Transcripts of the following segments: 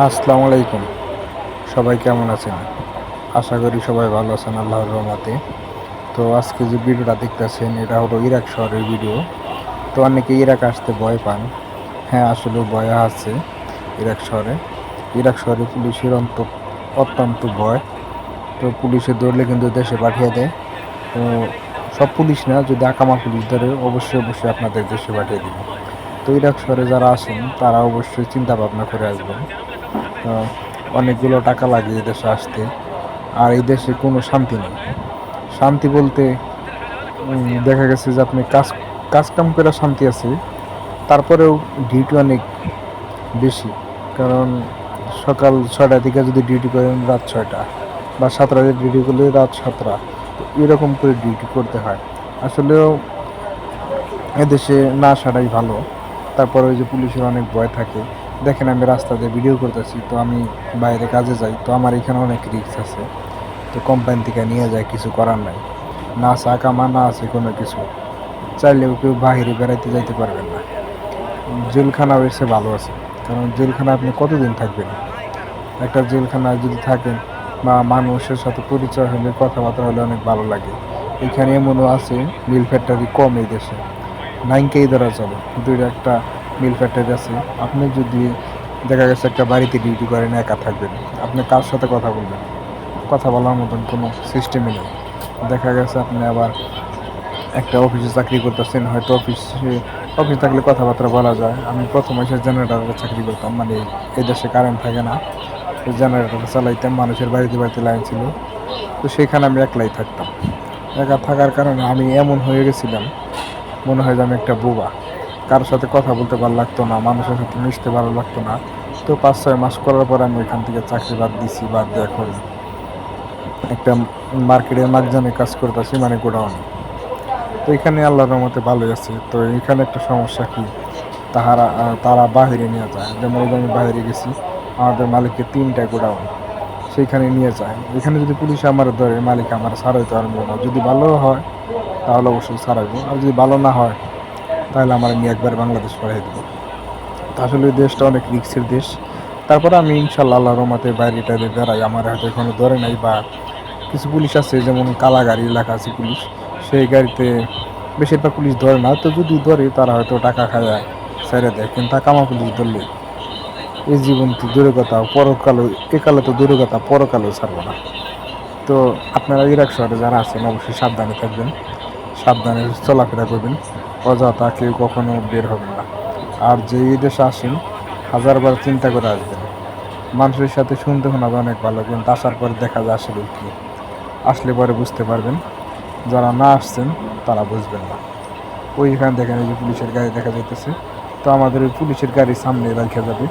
আসসালামু আলাইকুম। সবাই কেমন আছেন? আশা করি সবাই ভালো আছেন আল্লাহর রহমতে। তো আজকে যে ভিডিওটা দেখতেছেন এটা হলো ইরাক শহরের ভিডিও। তো অনেকে ইরাক আসতে ভয় পান। হ্যাঁ, আসলেও ভয় আছে ইরাক শহরে। ইরাক শহরে পুলিশের অত্যন্ত ভয়। তো পুলিশে ধরলে কিন্তু দেশে পাঠিয়ে দেয়। তো সব পুলিশ না, যদি আকামা পুলিশ ধরে অবশ্যই আপনাদের দেশে পাঠিয়ে দিবে। তো ইরাক শহরে যারা আসেন তারা অবশ্যই চিন্তা ভাবনা করে আসবেন। অনেকগুলো টাকা লাগে এই দেশে আসতে। আর এই দেশে কোনো শান্তি নেই। শান্তি বলতে দেখা গেছে যে আপনি কাজ কাম করে শান্তি আছে, তারপরেও ডিউটি অনেক বেশি। কারণ সকাল 6টা থেকে যদি ডিউটি করেন রাত 6টা, বা 7টাতে ডিউটি করলে রাত 7টা, তো এরকম করে ডিউটি করতে হয়। আসলেও এদেশে না আসাটাই ভালো। তারপরে ওই যে পুলিশের অনেক ভয় থাকে। দেখেন আমি রাস্তা দিয়ে ভিডিও করতেছি, তো আমি বাইরে কাজে যাই, তো আমার এখানে অনেক রিস্ক আছে। তো কোম্পানি থেকে নিয়ে যায়, কিছু করার নাই। না আছে আকামা, না আছে কোনো কিছু। চাইলেও কেউ বাহিরে বেড়াইতে যাইতে পারবেন না। জেলখানা এসে ভালো আছে, কারণ জেলখানা আপনি কতদিন থাকবেন? একটা জেলখানায় যদি থাকেন বা মানুষের সাথে পরিচয় হলে, কথাবার্তা হলে অনেক ভালো লাগে। এখানে এমনও আছে মিল ফ্যাক্টরি কম এই দেশে, নাইনকেই ধরা চলে, দুইটা একটা মিল ফ্যাক্টরি আছে। আপনি যদি দেখা গেছে একটা বাড়িতে ডিউটি করেন, একা থাকবেন, আপনি কার সাথে কথা বলবেন? কথা বলার মতন কোনো সিস্টেমই নেই। দেখা গেছে আপনি আবার একটা অফিসে চাকরি করতেছেন, হয়তো অফিস থাকলে কথাবার্তা বলা যায়। আমি প্রথম এসে জেনারেটারে চাকরি করতাম, মানে এই দেশে কারেন্ট থাকে না, জেনারেটর চালাইতাম, মানুষের বাড়িতে বাড়িতে লাইন ছিল। তো সেখানে আমি একলাই থাকতাম। একা থাকার কারণে আমি এমন হয়ে গেছিলাম, মনে হয় যে আমি একটা বোবা। কারোর সাথে কথা বলতে ভালো লাগতো না, মানুষের সাথে মিশতে ভালো লাগতো না। তো 5-6 মাস করার পর আমি ওইখান থেকে চাকরি বাদ দিছি। বাদ দিয়ে এখন একটা মার্কেটের মাঝখানে কাজ করতেছি, মানে গোডাউনে। তো এখানে আল্লাহর রহমতে ভালোই আছে। তো এখানে একটা সমস্যা কি, তারা বাহিরে নিয়ে যায়। যেমন এই যে আমি বাইরে গেছি, আমাদের মালিকের 3টা গোডাউন, সেইখানে নিয়ে যায়। এখানে যদি পুলিশ আমার ধরে, মালিক আমার ছাড়াইতে পারবো না। যদি ভালো হয় তাহলে অবশ্যই ছাড়াইবো, আর যদি ভালো না হয় তাহলে আমার নিয়ে একবার বাংলাদেশ পাঠিয়ে দেবো। তা আসলে এই দেশটা অনেক রিক্সের দেশ। তারপরে আমি ইনশাল্লাহ আল্লাহর রহমতে বাইরে টাইরে বেড়াই, আমার হয়তো এখনো ধরে নাই। বা কিছু পুলিশ আছে, যেমন কালা গাড়ি এলাকা আছে পুলিশ, সেই গাড়িতে বেশিরভাগ পুলিশ ধরে না। তো যদি ধরে তারা হয়তো টাকা খায় ছেড়ে দেয়, কিন্তু কামা পুলিশ ধরলে এই জীবন তো দূরে কথা, পরকালও, একালে তো দূরে কথা, পরকালেও ছাড়বো না। তো আপনারা ইরাক শহরে যারা আছেন অবশ্যই সাবধানে থাকবেন, সাবধানে চলাফেরা করবেন, অযথা কেউ কখনো বের হবেন না। আর যে এই দেশে আসেন, হাজারবার চিন্তা করে আসবেন। মানুষের সাথে শুনতে শোনাবে অনেক ভালো, কিন্তু আসার পরে দেখা যায় আসলে কি, আসলে পরে বুঝতে পারবেন। যারা না আসছেন তারা বুঝবেন না। ওইখানে দেখেন এই যে পুলিশের গাড়ি দেখা যাইতেছে, তো আমাদের ওই পুলিশের গাড়ির সামনে রাখা যাবে।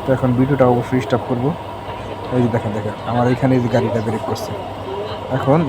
তো এখন ভিডিওটা অবশ্যই স্টপ করবো। এই যে দেখেন দেখেন আমার এখানে এই যে গাড়িটা ব্রেক করছে এখন।